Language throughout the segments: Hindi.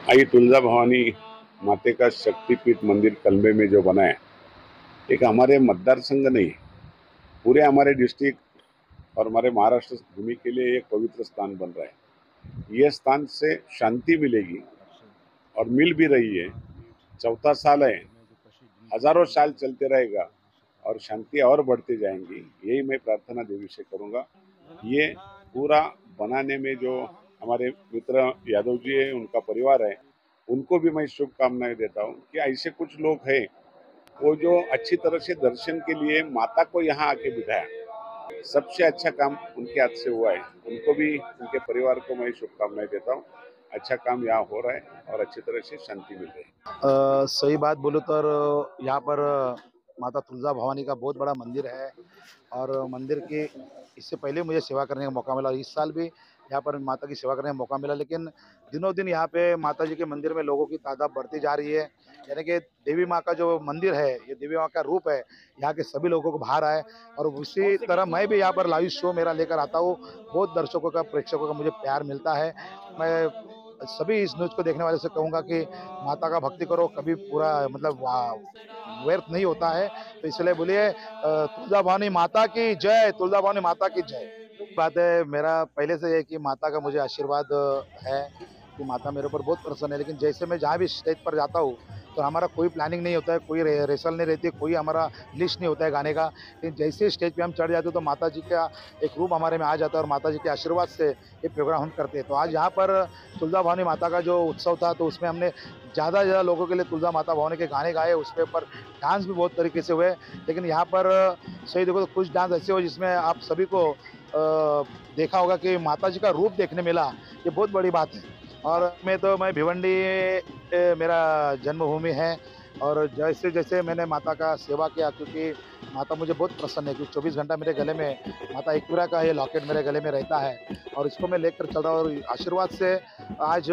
आई तुलजा भवानी माते का शक्तिपीठ मंदिर कलंबे में जो बना है, एक हमारे मतदार संघ नहीं, पूरे हमारे डिस्ट्रिक्ट और हमारे महाराष्ट्र भूमि के लिए एक पवित्र स्थान बन रहा है। ये स्थान से शांति मिलेगी और मिल भी रही है। चौथा साल है, हजारों साल चलते रहेगा और शांति और बढ़ती जाएंगी। यही मैं प्रार्थना देवी से करूंगा। ये पूरा बनाने में जो हमारे मित्र यादव जी है, उनका परिवार है, उनको भी मैं शुभकामनाएं देता हूँ कि ऐसे कुछ लोग हैं वो जो अच्छी तरह से दर्शन के लिए माता को यहाँ आके बिठाया, सबसे अच्छा काम उनके हाथ से हुआ है। उनको भी, उनके परिवार को मैं शुभकामनाएं देता हूँ। अच्छा काम यहाँ हो रहा है और अच्छी तरह से शांति मिल रही है। सही बात बोलूँ तो यहाँ पर माता तुलजा भवानी का बहुत बड़ा मंदिर है और मंदिर की इससे पहले मुझे सेवा करने का मौका मिला। इस साल भी यहाँ पर माता की सेवा करने का मौका मिला, लेकिन दिनों दिन यहाँ पे माता जी के मंदिर में लोगों की तादाद बढ़ती जा रही है। यानी कि देवी माँ का जो मंदिर है, ये देवी माँ का रूप है, यहाँ के सभी लोगों को भा रहा है। और उसी तरह मैं भी यहाँ पर लाइव शो मेरा लेकर आता हूँ। बहुत दर्शकों का, प्रेक्षकों का मुझे प्यार मिलता है। मैं सभी इस न्यूज़ को देखने वाले से कहूँगा कि माता का भक्ति करो, कभी पूरा मतलब व्यर्थ नहीं होता है। तो इसलिए बोलिए तुलजा भवानी माता की जय, तुलजा भवानी माता की जय। बात है, मेरा पहले से है कि माता का मुझे आशीर्वाद है कि माता मेरे ऊपर बहुत प्रसन्न है। लेकिन जैसे मैं जहाँ भी स्टेज पर जाता हूँ तो हमारा कोई प्लानिंग नहीं होता है, कोई रेसल नहीं रहती, कोई हमारा लिस्ट नहीं होता है गाने का। लेकिन जैसे स्टेज पे हम चढ़ जाते हैं तो माता जी का एक रूप हमारे में आ जाता है और माता जी के आशीर्वाद से ये प्रोग्राम हम करते हैं। तो आज यहाँ पर तुलजा भवानी माता का जो उत्सव था, तो उसमें हमने ज़्यादा से ज़्यादा लोगों के लिए तुलजा माता भवानी के गाने गाए। उसके ऊपर डांस भी बहुत तरीके से हुए। लेकिन यहाँ पर सही देखो तो कुछ डांस ऐसे हुए जिसमें आप सभी को देखा होगा कि माता जी का रूप देखने मिला। ये बहुत बड़ी बात है। और मैं भिवंडी मेरा जन्मभूमि है। और जैसे जैसे मैंने माता का सेवा किया, क्योंकि माता मुझे बहुत प्रसन्न है, क्योंकि 24 घंटा मेरे गले में माता एकविरा का ये लॉकेट मेरे गले में रहता है और इसको मैं लेकर चल रहा हूँ। और आशीर्वाद से आज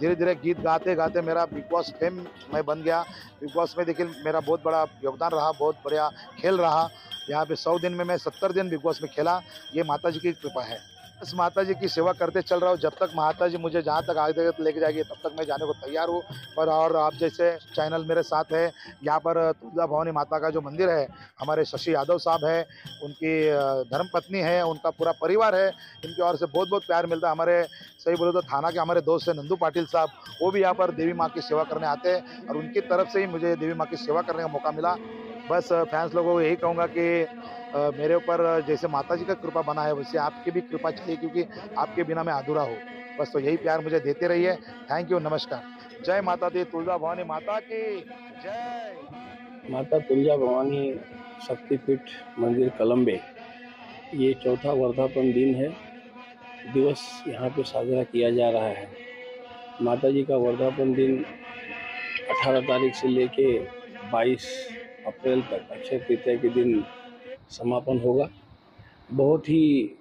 धीरे धीरे गीत गाते गाते मेरा बिग बॉस फेम मैं बन गया। बिग बॉस में देखिए मेरा बहुत बड़ा योगदान रहा, बहुत बढ़िया खेल रहा। यहाँ पे 100 दिन में मैं 70 दिन बिग बॉस में खेला। ये माता जी की कृपा है। बस माता जी की सेवा करते चल रहा हूँ। जब तक माता जी मुझे जहाँ तक आगे लेके जाएगी तब तक मैं जाने को तैयार हूँ। और आप जैसे चैनल मेरे साथ है, यहाँ पर तुलजा भवानी माता का जो मंदिर है, हमारे शशि यादव साहब है, उनकी धर्मपत्नी है, उनका पूरा परिवार है। इनकी ओर से बहुत बहुत प्यार मिलता है। हमारे सही बोले तो थाना के हमारे दोस्त हैं नंदू पाटिल साहब, वो भी यहाँ पर देवी माँ की सेवा करने आते हैं और उनकी तरफ से ही मुझे देवी माँ की सेवा करने का मौका मिला। बस फैंस लोगों को यही कहूँगा कि मेरे ऊपर जैसे माता जी का कृपा बना है, वैसे आपकी भी कृपा चाहिए, क्योंकि आपके बिना मैं अधूरा हूँ। बस तो यही प्यार मुझे देते रहिए। थैंक यू, नमस्कार। जय माता दी, तुलजा भवानी माता की जय। माता तुलजा भवानी शक्तिपीठ मंदिर कलंबे, ये चौथा वर्धापन दिन है, दिवस यहाँ पे साजरा किया जा रहा है। माता जी का वर्धापन दिन 18 तारीख से लेके 22 अप्रैल तक अक्षय तृतीया के दिन समापन होगा। बहुत ही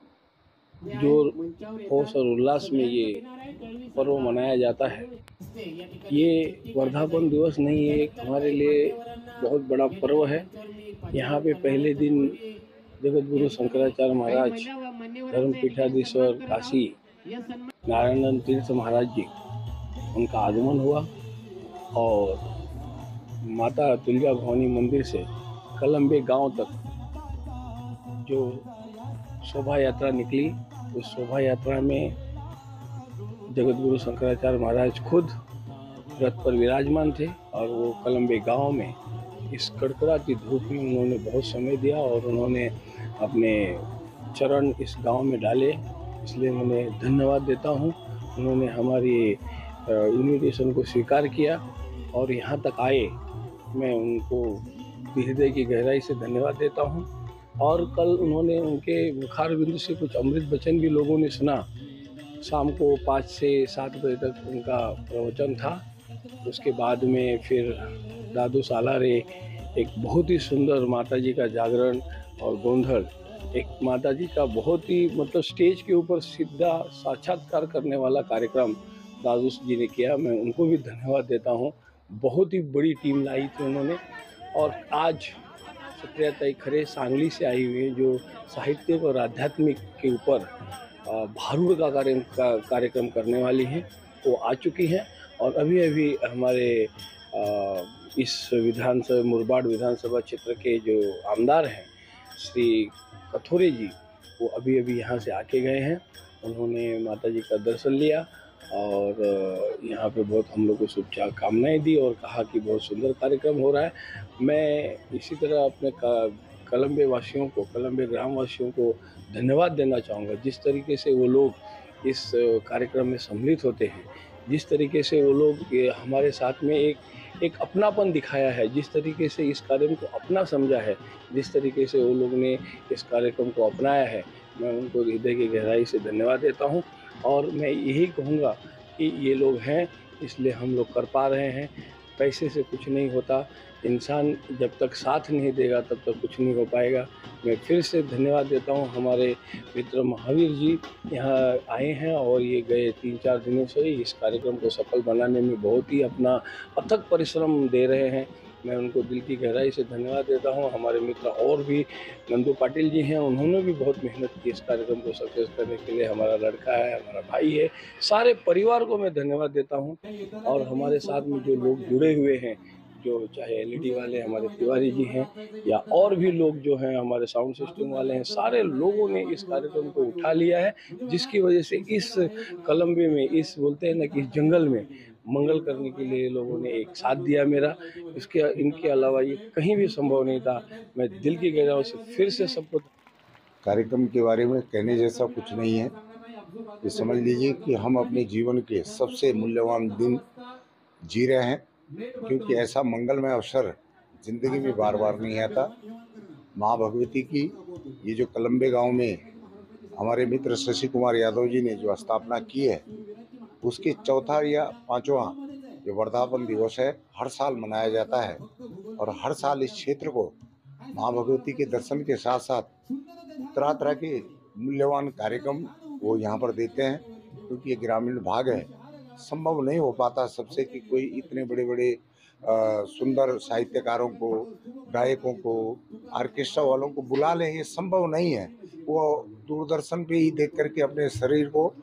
जोर होश और उल्लास में ये पर्व मनाया जाता है। ये वर्धापन दिवस नहीं है, एक हमारे लिए बहुत बड़ा पर्व है। यहाँ पे पहले दिन जगत गुरु शंकराचार्य महाराज, धर्मपीठाधीश्वर काशी नारायण तीर्थ महाराज जी, उनका आगमन हुआ और माता तुलजा भवानी मंदिर से कलंबे गांव तक जो शोभा यात्रा निकली, उस शोभा यात्रा में जगत गुरु शंकराचार्य महाराज खुद रथ पर विराजमान थे और वो कलंबे गांव में इस कड़कड़ाती धूप में उन्होंने बहुत समय दिया और उन्होंने अपने चरण इस गांव में डाले। इसलिए मैं उन्हें धन्यवाद देता हूं। उन्होंने हमारी इन्विटेशन को स्वीकार किया और यहाँ तक आए। मैं उनको हृदय की गहराई से धन्यवाद देता हूं। और कल उन्होंने उनके मुखार बिंदु से कुछ अमृत वचन भी लोगों ने सुना। शाम को 5 से 7 बजे तक उनका प्रवचन था। उसके बाद में फिर दादू सालारे एक बहुत ही सुंदर माता जी का जागरण और गोंधल, एक माता जी का बहुत ही मतलब स्टेज के ऊपर सीधा साक्षात्कार करने वाला कार्यक्रम दादू जी ने किया। मैं उनको भी धन्यवाद देता हूँ। बहुत ही बड़ी टीम लाई थी उन्होंने। और आज सुप्रियाताई खरे सांगली से आई हुई हैं, जो साहित्य और आध्यात्मिक के ऊपर भारूड का कार्यक्रम करने वाली हैं, वो आ चुकी हैं। और अभी अभी हमारे इस मुरबाड विधानसभा क्षेत्र के जो आमदार हैं श्री कथोरे जी, वो अभी अभी यहाँ से आके गए हैं। उन्होंने माता जी का दर्शन लिया और यहाँ पे बहुत हम लोग को शुभकामनाएं दी और कहा कि बहुत सुंदर कार्यक्रम हो रहा है। मैं इसी तरह अपने कलम्बे वासियों को, कलम्बे ग्राम वासियों को धन्यवाद देना चाहूँगा। जिस तरीके से वो लोग इस कार्यक्रम में सम्मिलित होते हैं, जिस तरीके से वो लोग हमारे साथ में एक अपनापन दिखाया है, जिस तरीके से इस कार्यक्रम को अपना समझा है, जिस तरीके से वो लोग ने इस कार्यक्रम को अपनाया है, मैं उनको हृदय की गहराई से धन्यवाद देता हूँ। और मैं यही कहूँगा कि ये लोग हैं इसलिए हम लोग कर पा रहे हैं। पैसे से कुछ नहीं होता, इंसान जब तक साथ नहीं देगा तब तक कुछ नहीं हो पाएगा। मैं फिर से धन्यवाद देता हूँ। हमारे मित्र महावीर जी यहाँ आए हैं और ये गए 3-4 दिनों से इस कार्यक्रम को सफल बनाने में बहुत ही अपना अथक परिश्रम दे रहे हैं। मैं उनको दिल की गहराई से धन्यवाद देता हूँ। हमारे मित्र और भी नंदू पाटिल जी हैं, उन्होंने भी बहुत मेहनत की इस कार्यक्रम को सक्सेस करने के लिए। हमारा लड़का है, हमारा भाई है, सारे परिवार को मैं धन्यवाद देता हूँ। और हमारे साथ में जो लोग जुड़े हुए हैं, जो चाहे एलईडी वाले हमारे तिवारी जी हैं या और भी लोग जो हैं हमारे साउंड सिस्टम वाले हैं, सारे लोगों ने इस कार्यक्रम को उठा लिया है, जिसकी वजह से इस कलम्बे में, इस बोलते हैं ना कि इस जंगल में मंगल करने के लिए लोगों ने एक साथ दिया मेरा। इनके अलावा ये कहीं भी संभव नहीं था। मैं दिल की गहराइयों से फिर से सबको कार्यक्रम के बारे में कहने जैसा कुछ नहीं है। ये समझ लीजिए कि हम अपने जीवन के सबसे मूल्यवान दिन जी रहे हैं, क्योंकि ऐसा मंगलमय अवसर जिंदगी में बार बार नहीं आता। माँ भगवती की ये जो कलम्बे गांव में हमारे मित्र शशि कुमार यादव जी ने जो स्थापना की है, उसके चौथा या पांचवा जो वर्धापन दिवस है हर साल मनाया जाता है। और हर साल इस क्षेत्र को माँ भगवती के दर्शन के साथ साथ तरह तरह के मूल्यवान कार्यक्रम वो यहाँ पर देते हैं, क्योंकि ये ग्रामीण भाग है। संभव नहीं हो पाता सबसे कि कोई इतने बड़े बड़े सुंदर साहित्यकारों को, गायकों को, ऑर्केस्ट्रा वालों को बुला लें, ये संभव नहीं है। वो दूरदर्शन पे ही देख करके अपने शरीर को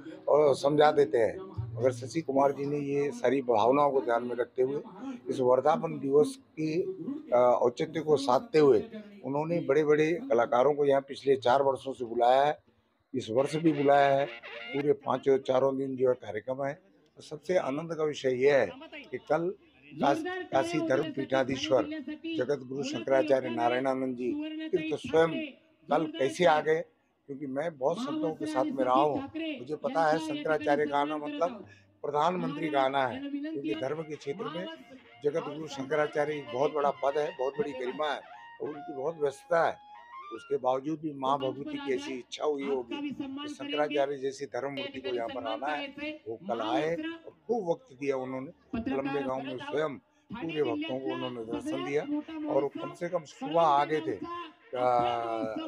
समझा देते हैं। मगर शशि कुमार जी ने ये सारी भावनाओं को ध्यान में रखते हुए इस वर्धापन दिवस की औचित्य को साधते हुए उन्होंने बड़े बड़े कलाकारों को यहाँ पिछले 4 वर्षों से बुलाया है, इस वर्ष भी बुलाया है। पूरे 5-4 दिन जो है कार्यक्रम है। सबसे आनंद का विषय यह है कि कल काशी धर्म पीठाधीश्वर जगत गुरु शंकराचार्य नारायणानंद जी तीर्थ स्वयं कल कैसे आ गए, क्योंकि मैं बहुत संतों के साथ में रहा हूँ, मुझे पता है शंकराचार्य का आना मतलब प्रधानमंत्री का आना है। क्योंकि धर्म के क्षेत्र में जगत गुरु शंकराचार्य एक बहुत बड़ा पद है, बहुत बड़ी गरिमा है और उनकी बहुत व्यस्तता है। उसके बावजूद भी माँ भगवती की ऐसी इच्छा हुई होगी कि शंकराचार्य जैसी धर्म मूर्ति को यहाँ पर आना है। वो कल आए और खूब वक्त दिया उन्होंने। कलम्बे गांव में स्वयं पूरे भक्तों को उन्होंने दर्शन दिया और कम से कम सुबह आ गए थे,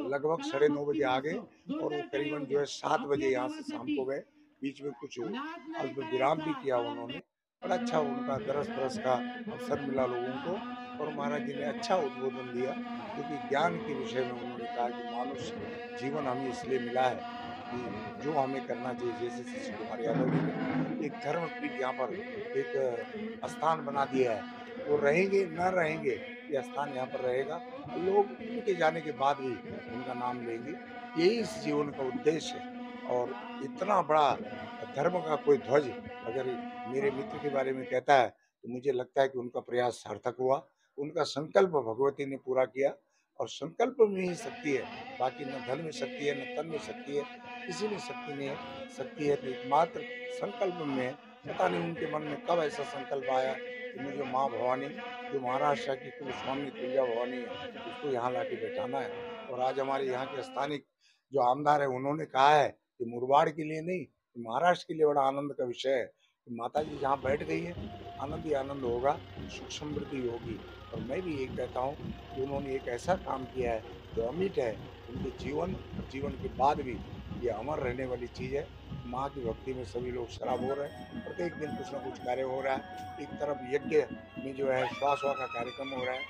लगभग 9:30 बजे आ गए और वो करीबन जो है 7 बजे यहाँ से शाम को गए। बीच में कुछ अल्प विराम भी किया उन्होंने। बड़ा अच्छा उनका दरस परस का अवसर मिला लोगों को और महाराज जी ने अच्छा उद्बोधन दिया, क्योंकि ज्ञान के विषय में उन्होंने कहा कि मानुष जीवन हमें इसलिए मिला है कि जो हमें करना चाहिए। जैसे शशि कुमार यादव जी ने एक धर्मपीठ यहाँ पर एक स्थान बना दिया है, वो रहेंगे न रहेंगे ये स्थान यहाँ पर रहेगा, लोग उनके जाने के बाद भी उनका नाम लेंगे। यही इस जीवन का उद्देश्य है। और इतना बड़ा धर्म का कोई ध्वज अगर मेरे मित्र के बारे में कहता है तो मुझे लगता है कि उनका प्रयास सार्थक हुआ, उनका संकल्प भगवती ने पूरा किया। और संकल्प में ही शक्ति है, बाकी न धन में शक्ति है, न तन में शक्ति है, किसी में शक्ति नहीं है। शक्ति है तो एकमात्र संकल्प में है। पता नहीं उनके मन में कब ऐसा संकल्प आया कि मुझे माँ भवानी, जो महाराष्ट्र की कुल स्वामी तुलजा भवानी है, उसको यहाँ ला के बैठाना है। और आज हमारे यहाँ के स्थानिक जो आमदार है उन्होंने कहा है कि मुरबाड़ के लिए नहीं, महाराष्ट्र के लिए बड़ा आनंद का विषय है कि माता जी जहाँ बैठ गई है आनंद ही आनंद होगा, सुख समृद्धि होगी। और मैं भी ये कहता हूँ कि उन्होंने एक ऐसा काम किया है जो अमिट है, उनके जीवन के बाद भी ये अमर रहने वाली चीज़ है। माँ की भक्ति में सभी लोग शराब हो रहे हैं, प्रत्येक दिन कुछ ना कुछ कार्य हो रहा है। एक तरफ यज्ञ में जो है श्वासवा का कार्यक्रम हो रहा है,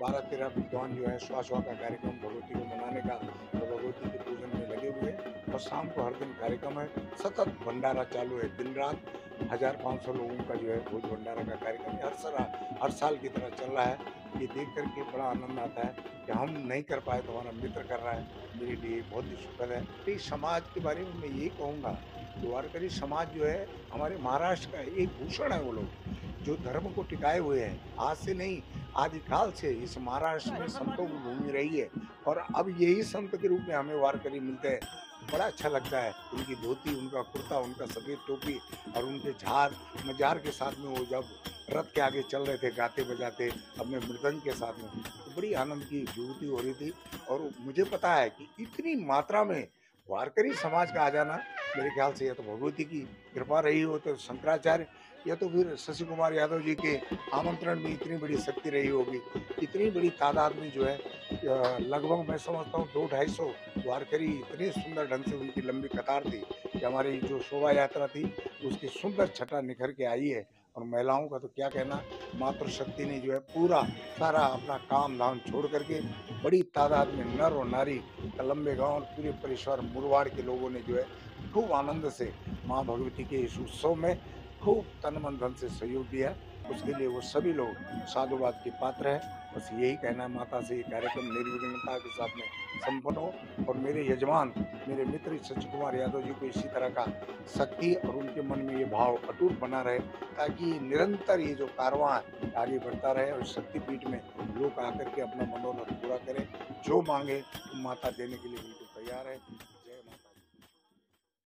12-13 विद्वान जो है श्वासवा का कार्यक्रम भगवती को मनाने का और भगवती के पूजन में लगे हुए हैं। और शाम को हर दिन कार्यक्रम है, सतत भंडारा चालू है, दिन रात 1500 लोगों का जो है भोज भंडारा का कार्यक्रम हर साल की तरह चल रहा है। ये देख करके बड़ा आनंद आता है कि हम नहीं कर पाए तो हमारा मित्र कर रहा है, मेरे लिए बहुत ही सुखद है। इस समाज के बारे में मैं यही कहूँगा कि वारकरी समाज जो है हमारे महाराष्ट्र का एक भूषण है। वो लोग जो धर्म को टिकाए हुए हैं, आज से नहीं आदिकाल से इस महाराष्ट्र में संतों की भूमि रही है और अब यही संत के रूप में हमें वारकरी मिलते हैं। बड़ा अच्छा लगता है, उनकी धोती, उनका कुर्ता, उनका सफ़ेद टोपी और उनके मजार के साथ में वो जब रथ के आगे चल रहे थे गाते बजाते अपने मृदंग के साथ में, तो बड़ी आनंद की अनुभूति हो रही थी। और मुझे पता है कि इतनी मात्रा में वारकरी समाज का आ जाना, मेरे ख्याल से या तो भगवती की कृपा रही हो, तो शंकराचार्य या तो फिर शशि कुमार यादव जी के आमंत्रण में इतनी बड़ी शक्ति रही होगी। इतनी बड़ी तादाद में जो है लगभग मैं समझता हूँ 200-250 वारकरी इतने सुंदर ढंग से उनकी लंबी कतार थी कि हमारी जो शोभा यात्रा थी उसकी सुंदर छटा निखर के आई है। और महिलाओं का तो क्या कहना, मातृशक्ति ने जो है पूरा सारा अपना काम धाम छोड़ करके बड़ी तादाद में नर और नारी कलम्बे गांव और पूरे परिसर मुरवाड़ के लोगों ने जो है खूब आनंद से माँ भगवती के इस उत्सव में खूब तन मन धन से सहयोग दिया। उसके लिए वो सभी लोग साधुवाद के पात्र हैं। बस यही कहना है माता से, ये कार्यक्रम निर्विघ्नता के साथ में संपन्न हो और मेरे यजमान, मेरे मित्र शशि कुमार यादव जी को इसी तरह का शक्ति और उनके मन में ये भाव अटूट बना रहे, ताकि निरंतर ये जो कारवां आगे बढ़ता रहे और शक्तिपीठ में लोग आकर के अपना मनोरथ पूरा करें। जो मांगे माता देने के लिए बिल्कुल तैयार है।